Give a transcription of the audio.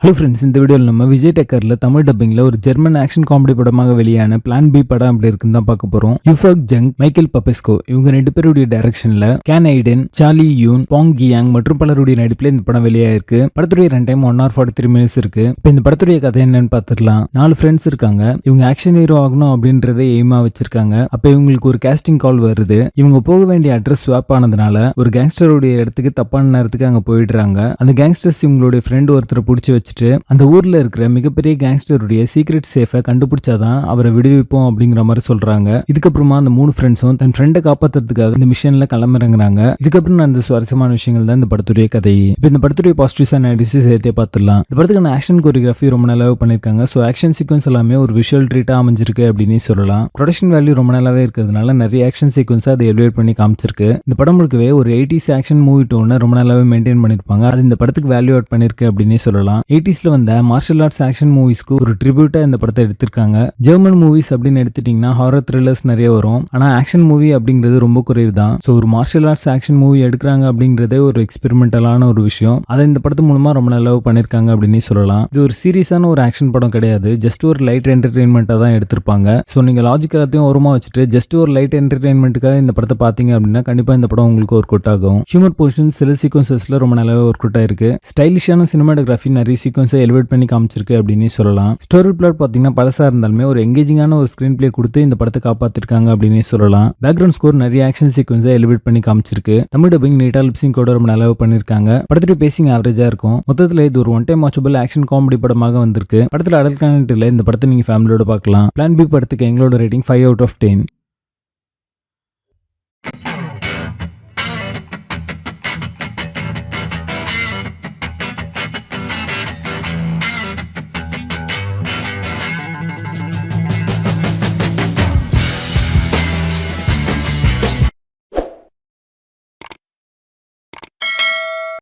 Hello friends, இந்த வீடியோவில் நம்ம விஜய் டெக்கரில் தமிழ் டப்பிங்கில் ஒரு ஜெர்மன் ஆக்ஷன் காமெடி படமாக வெளியான பிளான் பி படம் அப்படி இருக்குன்னு தான் பார்க்க போகிறோம். யூஃபக் ஜங், மைக்கேல் பபெஸ்கோ இவங்க 2 பேருடைய டைரக்ஷனில் கேன் ஐடன், சார்லி யூன், பாங் கியாங் மற்றும் பலருடைய நடிப்பில் இந்த படம் வெளியாயிருக்கு. படத்துடைய ரன் டைம் 1 hour 43 minutes இருக்கு. இப்போ இந்த படத்துடைய கதை என்னன்னு பார்த்துடலாம். 4 ஃப்ரெண்ட்ஸ் இருக்காங்க. இவங்க ஆக்ஷன் ஹீரோ ஆகணும் அப்படின்றத எய்மா வச்சிருக்காங்க. அப்போ இவங்களுக்கு ஒரு கேஸ்டிங் கால் வருது. இவங்க போக வேண்டிய அட்ரஸ் ஸ்வாப் ஆனதுனால ஒரு கேங்ஸ்டருடைய இடத்துக்கு தப்பான நேரத்துக்கு அங்கே போயிடுறாங்க. அந்த கேங்ஸ்டர்ஸ் இவங்களுடைய ஃப்ரெண்ட் ஒருத்தரை பிடிச்சி வச்சுட்டு அந்த ஊர்ல இருக்கிற மிகப்பெரிய கேங்ஸ்டருடைய சீக்ரெட் சேஃபை கண்டுபிடிச்சாதான் அவரை விடுவிப்போம் அப்படிங்கிற மாதிரி சொல்றாங்க. இதுக்கப்புறமா அந்த 3 ஃப்ரெண்ட்ஸும் தன் ஃப்ரெண்டை காப்பாத்துறதுக்காக இந்த மிஷன்ல கிளம்புறாங்க. இதுக்கப்புறம் அந்த சுவாரஸ்யமான விஷயங்கள் தான் இந்த படத்துடைய கதை. இப்போ இந்த படத்துடைய பாசிட்டிவ்ஸ் அண்ட் நெகட்டிவ்ஸ் சேர்த்தே பார்த்துடலாம். இந்த படத்துக்கான ஆக்ஷன் கோரியோகிராஃபி ரொம்ப நல்லாவே பண்ணிருக்காங்க. ஸோ ஆக்ஷன் சீக்வன்ஸ் எல்லாமே ஒரு விஷுவல் ட்ரீட்டா அமைஞ்சிருக்கு அப்படின்னு சொல்லலாம். ப்ரொடக்ஷன் வேல்யூ ரொம்ப நல்லாவே இருக்கிறதுனால நிறைய ஆக்ஷன் சீக்வன்ஸை அதை எலிவேட் பண்ணி காமிச்சிருக்கு. இந்த படம் முழுக்கவே ஒரு 80s ஆக்ஷன் மூவி டோனை ரொம்ப நல்லாவே மெயின்டைன் பண்ணிருப்பாங்க. அது இந்த படத்துக்கு வேல்யூ ஆட் பண்ணிருக்கு அப்படின்னு சொல்லலாம். 80sல வந்த மார்ஷல் ஆர்ட்ஸ் ஆக்ஷன் மூவிஸ்க்கு ஒரு ட்ரிபியூட்டா இந்த படத்தை எடுத்திருக்காங்க. ஜெர்மன் மூவிஸ் அப்படின்னு எடுத்துட்டீங்கன்னா ஹாரர் த்ரில்லர்ஸ் நிறைய வரும். ஆனா ஆக்ஷன் மூவி அப்படிங்கிறது ரொம்ப குறைவு தான். ஸோ ஒரு மார்ஷல் ஆர்ட்ஸ் ஆக்ஷன் மூவி எடுக்கிறாங்க அப்படிங்கிறதே ஒரு எக்ஸ்பெரிமெண்டலான ஒரு விஷயம். அதை இந்த படத்து மூலமா ரொம்ப நல்லா பண்ணிருக்காங்க அப்படின்னு சொல்லலாம். இது ஒரு சீரியஸான ஒரு ஆக்ஷன் படம் கிடையாது. ஜஸ்ட் ஒரு லைட் என்டர்டெயின்மெண்டா தான் எடுத்திருப்பாங்க. ஸோ நீங்க லாஜிக் எல்லாத்தையும் ஓரமா வச்சுட்டு ஜஸ்ட் ஒரு லைட் என்டர்டெயின்மெண்ட்டுக்காக இந்த படத்தை பார்த்தீங்க அப்படின்னா கண்டிப்பா இந்த படம் உங்களுக்கு ஒர்க் அவுட் ஆகும். ஹியூமர் போர்ஷன் சில சீக்வன்சஸ்ல ரொம்ப நல்லாவே ஒர்க் அவுட் ஆயிருக்கு. ஸ்டைலிஷான சினிமாட்டோகிராஃபி நிறைய சீக்வன்ஸை எலிவேட் பண்ணி காமிச்சிருக்கு அப்படின்னு சொல்லலாம். ஸ்டோரி பிளாட் பாத்தீங்கன்னா பழசா இருந்தாலுமே ஒரு எங்கேஜிங்கான ஒரு ஸ்கிரீன் பிளே கொடுத்து இந்த படத்தை காப்பாத்திருக்காங்க அப்படின்னு சொல்லலாம். பேக்ரவுண்ட் ஸ்கோர் நிறைய ஆக்ஷன் சீக்வன்ஸை எலிவேட் பண்ணி காமிச்சிருக்கு. தமிழ் டப்பிங் நீட்டா லிப்சிங் கூட ரொம்ப நல்லா பண்ணிருக்காங்க. படத்துடைய பேசிங் ஆவரேஜா இருக்கும். மொத்தத்துல இது ஒரு one time watchable action comedy படமாக வந்திருக்கு. படத்துல அடல்ட் கண்டென்ட் இல்ல. இந்த படத்தை நீங்க ஃபேமிலியோட பார்க்கலாம். பிளான் பி படத்துக்கு எங்களோட ரேட்டிங் 5 out of 10.